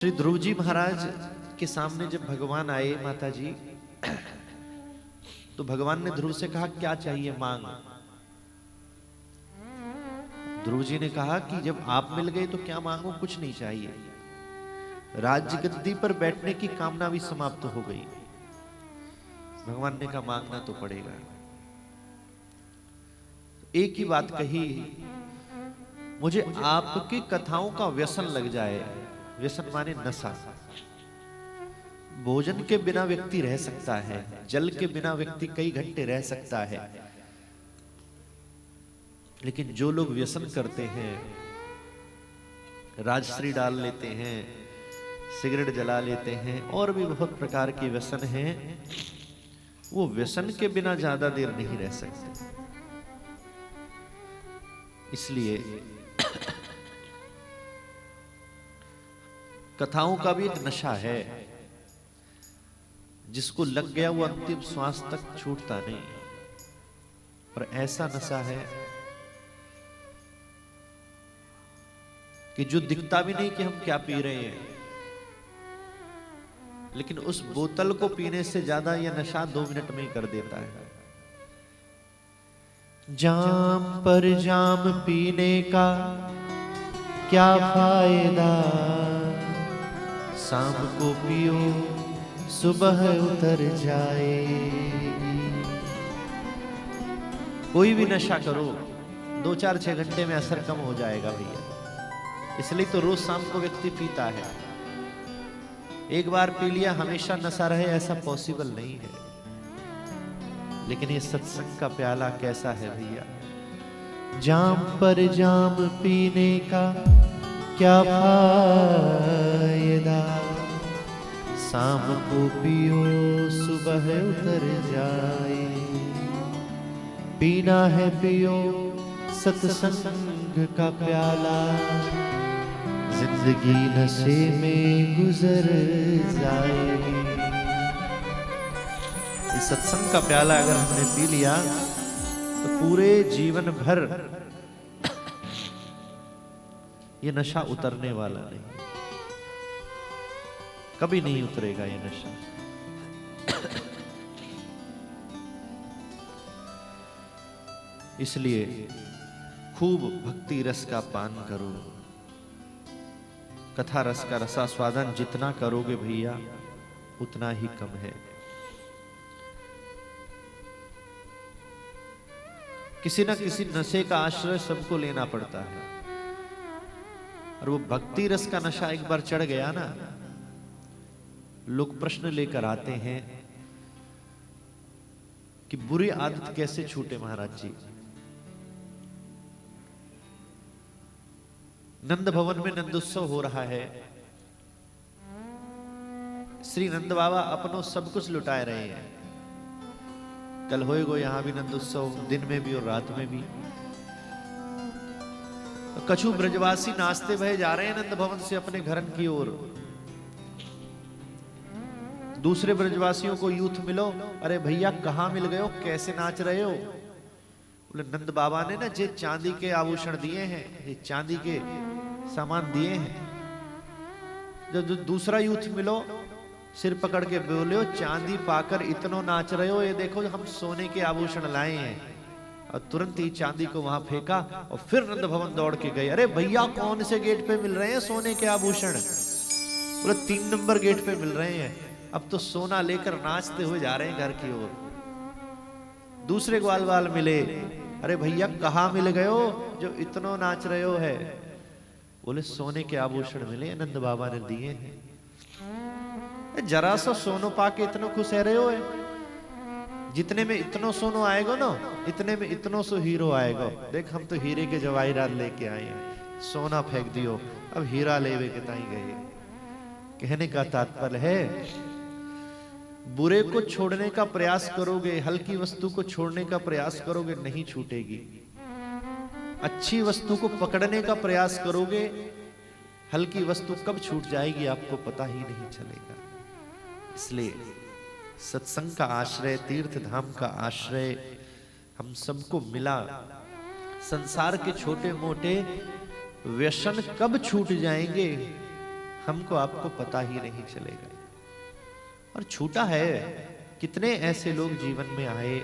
श्री ध्रुव जी महाराज के सामने जब भगवान आए माता जी, तो भगवान ने ध्रुव से कहा क्या चाहिए मांग। ध्रुव जी ने कहा कि जब आप मिल गए तो क्या मांगो, कुछ नहीं चाहिए। राज्य गद्दी पर बैठने की कामना भी समाप्त हो गई। भगवान ने कहा मांगना तो पड़ेगा। एक ही बात कही, मुझे आपकी कथाओं का व्यसन लग जाए। व्यसन माने नशा। भोजन के बिना व्यक्ति रह सकता है, जल के बिना व्यक्ति कई घंटे रह सकता है, लेकिन जो लोग व्यसन करते हैं, राजश्री डाल लेते हैं, सिगरेट जला लेते हैं, और भी बहुत प्रकार के व्यसन हैं, वो व्यसन के बिना ज्यादा देर नहीं रह सकते। इसलिए कथाओं का भी एक नशा है, जिसको लग गया वो अंतिम श्वास तक छूटता नहीं। और ऐसा नशा है कि जो दिखता भी नहीं कि हम क्या पी रहे हैं, लेकिन उस बोतल को पीने से ज्यादा यह नशा 2 मिनट में ही कर देता है। जाम पर जाम पीने का क्या फायदा, शाम को पियो सुबह उतर जाएगी। कोई भी नशा करो 2-4-6 घंटे में असर कम हो जाएगा भैया। इसलिए तो रोज शाम को व्यक्ति पीता है। एक बार पी लिया हमेशा नशा रहे ऐसा पॉसिबल नहीं है। लेकिन ये सत्संग का प्याला कैसा है भैया। जाम पर जाम पीने का क्या फायदा, शाम को पियो सुबह उतर जाए। पीना है पियो सत्संग का प्याला, जिंदगी नशे में गुजर जाए। इस सत्संग का प्याला अगर हमने पी लिया तो पूरे जीवन भर ये नशा उतरने वाला नहीं, कभी नहीं उतरेगा ये नशा। इसलिए खूब भक्ति रस का पान करो। कथा रस का रसास्वादन जितना करोगे भैया उतना ही कम है। किसी ना किसी नशे का आश्रय सबको लेना पड़ता है, और वो भक्ति रस का नशा एक बार चढ़ गया ना, लोग प्रश्न लेकर आते हैं कि बुरी आदत कैसे छूटे महाराज जी। नंद भवन में नंदोत्सव हो रहा है। श्री नंद बाबा अपनों सब कुछ लुटाए रहे हैं। कल होएगो यहां भी नंदोत्सव, दिन में भी और रात में भी। कछु ब्रजवासी नाचते भये जा रहे हैं नंद भवन से अपने घरन की ओर। दूसरे ब्रजवासियों को यूथ मिलो, अरे भैया कहां मिल गए हो, कैसे नाच रहे हो। बोले नंद बाबा ने ना जे चांदी के आभूषण दिए हैं, ये चांदी के सामान दिए हैं। जो दूसरा यूथ मिलो, सिर पकड़ के बोले चांदी पाकर इतनो नाच रहे हो, ये देखो हम सोने के आभूषण लाए हैं। और तुरंत ही चांदी को वहां फेंका और फिर नंद भवन दौड़ के गए। अरे भैया कौन से गेट पे मिल रहे हैं सोने के आभूषण। बोले 3 नंबर गेट पे मिल रहे हैं। अब तो सोना लेकर नाचते हुए जा रहे हैं घर की ओर। दूसरे ग्वालवाल मिले, अरे भैया कहाँ मिल गए हो जो इतना नाच रहे हो है। बोले सोने के आभूषण मिले, नंद बाबा ने दिए हैं। जरा सा सोनो पाके इतना खुश है रहे हो है। जितने में इतनो सोनो आएगा ना, इतने में इतनो सो हीरो आएगा। देख हम तो हीरे के जवाहरात लेके आए हैं, सोना फेंक दियो अब हीरा लेवे के ताई गए। कहने का तात्पर्य है बुरे को छोड़ने का प्रयास करोगे, हल्की वस्तु को छोड़ने का प्रयास करोगे, नहीं छूटेगी। अच्छी वस्तु को पकड़ने का प्रयास करोगे, हल्की वस्तु कब छूट जाएगी आपको पता ही नहीं चलेगा। इसलिए सत्संग का आश्रय, तीर्थ धाम का आश्रय हम सबको मिला। संसार के छोटे मोटे व्यसन कब छूट जाएंगे हमको आपको पता ही नहीं चलेगा। और छूटा है, कितने ऐसे लोग जीवन में आए,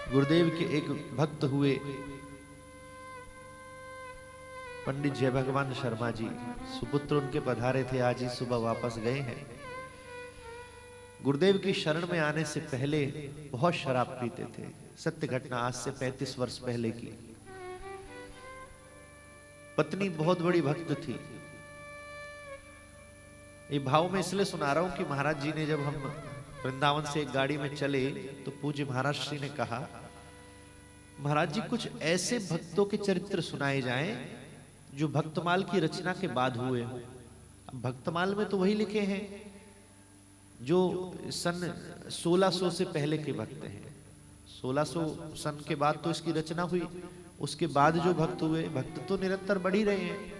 गुरुदेव के एक भक्त हुए पंडित जय भगवान शर्मा जी, सुपुत्र उनके पधारे थे, आज ही सुबह वापस गए हैं। गुरुदेव की शरण में आने से पहले बहुत शराब पीते थे। सत्य घटना, आज से 35 वर्ष पहले की। पत्नी बहुत बड़ी भक्त थी। ये भाव में इसलिए सुना रहा हूं कि महाराज जी ने, जब हम वृंदावन से एक गाड़ी में चले तो पूज्य महाराज श्री ने कहा, महाराज जी कुछ ऐसे भक्तों के चरित्र सुनाए जाएं जो भक्तमाल की रचना के बाद हुए हो। अब भक्तमाल में तो वही लिखे हैं जो सन 1600 से पहले के भक्त हैं। 1600 सन के बाद तो इसकी रचना हुई, उसके बाद जो भक्त हुए, भक्त तो निरंतर बढ़ ही रहे हैं।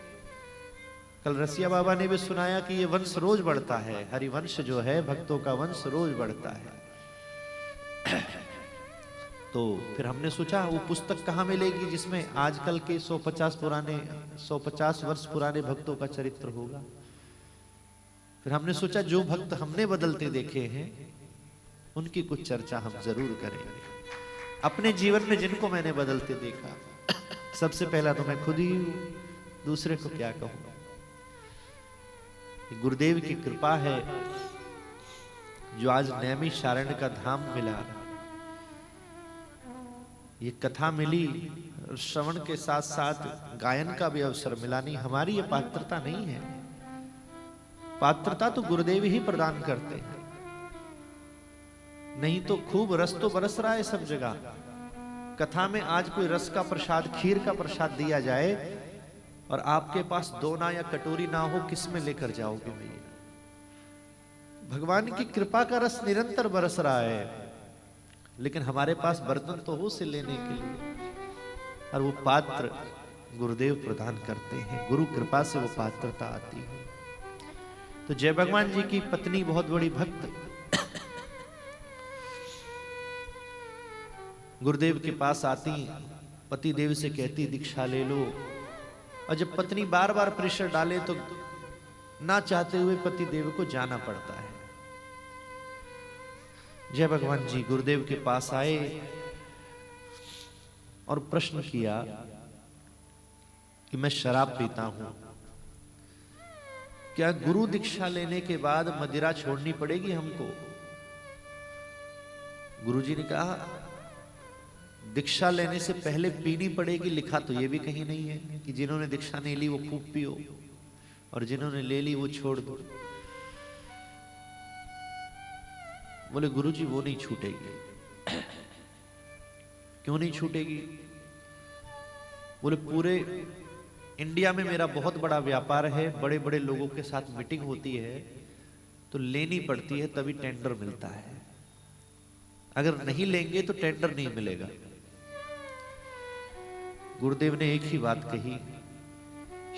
कल रसिया बाबा ने भी सुनाया कि ये वंश रोज बढ़ता है, हरिवंश जो है भक्तों का वंश रोज बढ़ता है। तो फिर हमने सोचा वो पुस्तक कहाँ मिलेगी जिसमें आजकल के 150 वर्ष पुराने भक्तों का चरित्र होगा। फिर हमने सोचा जो भक्त हमने बदलते देखे हैं उनकी कुछ चर्चा हम जरूर करेंगे। अपने जीवन में जिनको मैंने बदलते देखा, सबसे पहला तो मैं खुद ही हूं, दूसरे को क्या कहूं। गुरुदेव की कृपा है जो आज नैमिषारण्य का धाम मिला, ये कथा मिली, श्रवण के साथ साथ गायन का भी अवसर मिला। नहीं, हमारी ये पात्रता नहीं है, पात्रता तो गुरुदेव ही प्रदान करते हैं। नहीं तो खूब रस तो बरस रहा है सब जगह। कथा में आज कोई रस का प्रसाद, खीर का प्रसाद दिया जाए और आपके पास दोना या कटोरी ना हो, किस में लेकर जाओगे भैया? भगवान की कृपा का रस निरंतर बरस रहा है, लेकिन हमारे पास बर्तन तो हो से लेने के लिए, और वो पात्र गुरुदेव प्रदान करते हैं। गुरु कृपा से वो पात्रता आती है। तो जय भगवान जी की पत्नी बहुत बड़ी भक्त गुरुदेव के पास आती, पति देव से कहती दीक्षा ले लो। और जब पत्नी बार बार प्रेशर डाले तो ना चाहते हुए पति देव को जाना पड़ता है। जय भगवान जी गुरुदेव के पास आए और प्रश्न किया कि मैं शराब पीता हूं, क्या गुरु दीक्षा लेने के बाद मदिरा छोड़नी पड़ेगी हमको? गुरुजी ने कहा दीक्षा लेने से पहले पीनी पड़ेगी। लिखा तो ये भी कहीं नहीं है कि जिन्होंने दीक्षा नहीं ली वो खूब पियो और जिन्होंने ले ली वो छोड़ दो। बोले गुरुजी वो नहीं छूटेगी। क्यों नहीं छूटेगी? बोले पूरे इंडिया में मेरा बहुत बड़ा व्यापार है, बड़े बड़े लोगों के साथ मीटिंग होती है, तो लेनी पड़ती है तभी टेंडर मिलता है। अगर नहीं लेंगे तो टेंडर नहीं मिलेगा। गुरुदेव ने एक ही बात कही,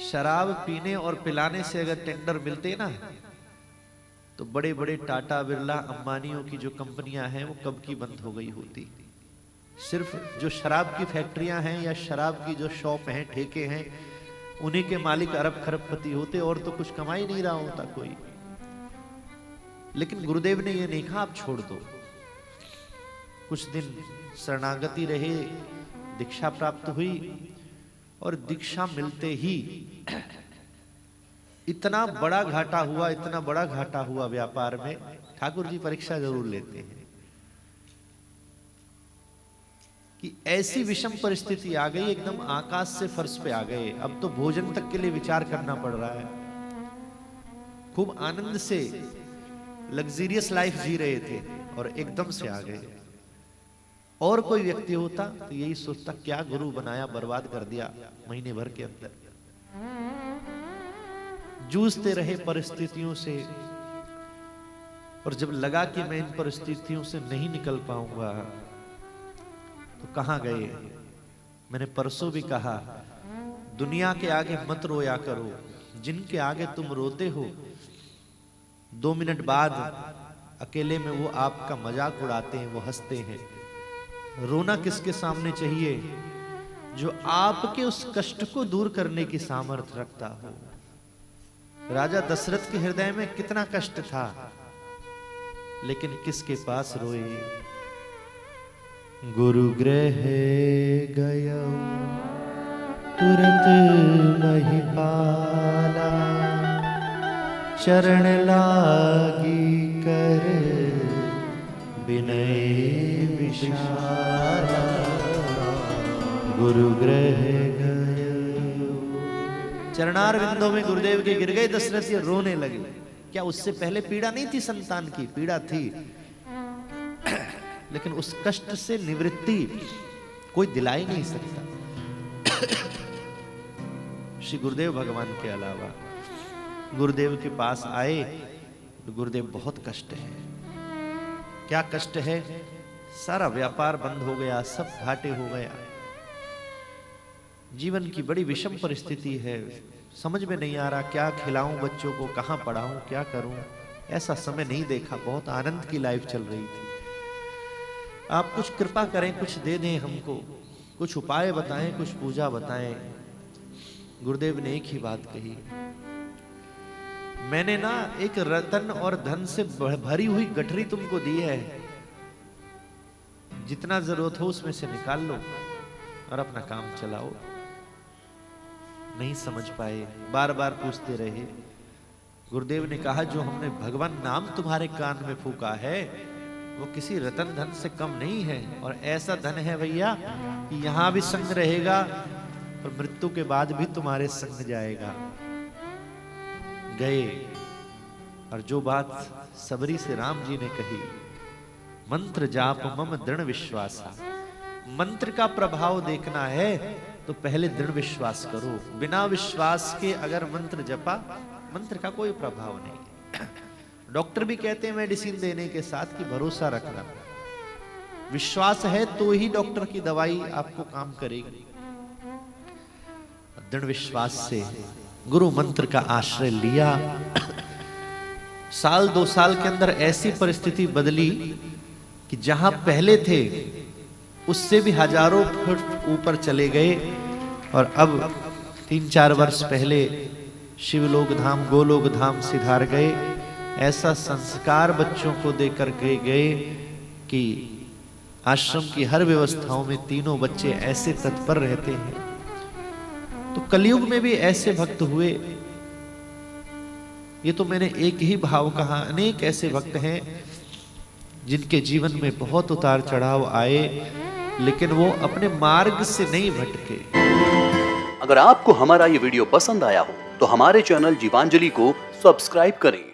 शराब पीने और पिलाने से अगर टेंडर मिलते ना तो बड़े बड़े टाटा बिरला अंबानियों की जो कंपनियां हैं वो कब की बंद हो गई होती। सिर्फ जो शराब की फैक्ट्रियां हैं या शराब की जो शॉप हैं, ठेके हैं, उन्हीं के मालिक अरब खरबपति होते और तो कुछ कमा ही नहीं रहा होता कोई। लेकिन गुरुदेव ने ये नहीं कहा आप छोड़ दो। कुछ दिन शरणागति रहे, दीक्षा प्राप्त हुई और दीक्षा मिलते ही इतना बड़ा घाटा हुआ, इतना बड़ा घाटा हुआ व्यापार में। ठाकुर जी परीक्षा जरूर लेते हैं कि ऐसी विषम परिस्थिति आ गई, एकदम आकाश से फर्श पे आ गए। अब तो भोजन तक के लिए विचार करना पड़ रहा है। खूब आनंद से लग्जरियस लाइफ जी रहे थे और एकदम से आ गए। और कोई व्यक्ति होता तो यही सोचता क्या गुरु बनाया, बर्बाद कर दिया महीने भर के अंदर। जूझते रहे परिस्थितियों से, और जब लगा कि मैं इन परिस्थितियों से नहीं निकल पाऊंगा तो कहां गए। मैंने परसों भी कहा, दुनिया के आगे मत रोया करो, जिनके आगे तुम रोते हो 2 मिनट बाद अकेले में वो आपका मजाक उड़ाते हैं, वो हंसते हैं। रोना किसके सामने चाहिए? जो आपके उस कष्ट को दूर करने की सामर्थ्य रखता हो। राजा दशरथ के हृदय में कितना कष्ट था, लेकिन किसके पास रोए? गुरु गृह गयो तुरंत महिपाला, चरण लागी कर विनय विशाला। गुरु गृह गयो, चरणार विंदों में गुरुदेव के गिर गए दशरथ, ये रोने लगे। क्या उससे पहले पीड़ा नहीं थी? संतान की पीड़ा थी, लेकिन उस कष्ट से निवृत्ति कोई दिला ही नहीं सकता श्री गुरुदेव भगवान के अलावा। गुरुदेव के पास आए तो गुरुदेव बहुत कष्ट है। क्या कष्ट है? सारा व्यापार बंद हो गया, सब घाटे हो गया, जीवन की बड़ी विषम परिस्थिति है, समझ में नहीं आ रहा क्या खिलाऊं बच्चों को, कहां पढ़ाऊं, क्या करूं। ऐसा समय नहीं देखा, बहुत आनंद की लाइफ चल रही थी। आप कुछ कृपा करें, कुछ दे दें हमको, कुछ उपाय बताएं, कुछ पूजा बताएं। गुरुदेव ने एक ही बात कही, मैंने ना एक रतन और धन से भरी हुई गठरी तुमको दी है, जितना जरूरत हो उसमें से निकाल लो और अपना काम चलाओ। नहीं समझ पाए, बार बार पूछते रहे। गुरुदेव ने कहा, जो हमने भगवान नाम तुम्हारे कान में फूका है वो किसी रतन धन से कम नहीं है, और ऐसा धन है भैया कि यहां भी संग रहेगा और मृत्यु के बाद भी तुम्हारे संग जाएगा। गए, और जो बात सबरी से राम जी ने कही, मंत्र जाप मम दृढ़ विश्वासा, मंत्र का प्रभाव देखना है तो पहले दृढ़ विश्वास करो। बिना विश्वास के अगर मंत्र जपा, मंत्र का कोई प्रभाव नहीं। डॉक्टर भी कहते हैं मेडिसिन देने के साथ कि भरोसा रखना, विश्वास है तो ही डॉक्टर की दवाई आपको काम करेगी। दृढ़ विश्वास से गुरु मंत्र का आश्रय लिया। साल 2 साल के अंदर ऐसी परिस्थिति बदली कि जहां पहले थे उससे भी हजारों फुट ऊपर चले गए, और अब 3-4 वर्ष पहले शिवलोक धाम, गोलोक धाम सिधार गए। ऐसा संस्कार बच्चों को देकर गए कि आश्रम की हर व्यवस्थाओं में तीनों बच्चे ऐसे तत्पर रहते हैं। तो कलयुग में भी ऐसे भक्त हुए। ये तो मैंने एक ही भाव कहा, अनेक ऐसे भक्त हैं जिनके जीवन में बहुत उतार चढ़ाव आए, लेकिन वो अपने मार्ग से नहीं भटके। अगर आपको हमारा ये वीडियो पसंद आया हो तो हमारे चैनल जीवांजलि को सब्सक्राइब करें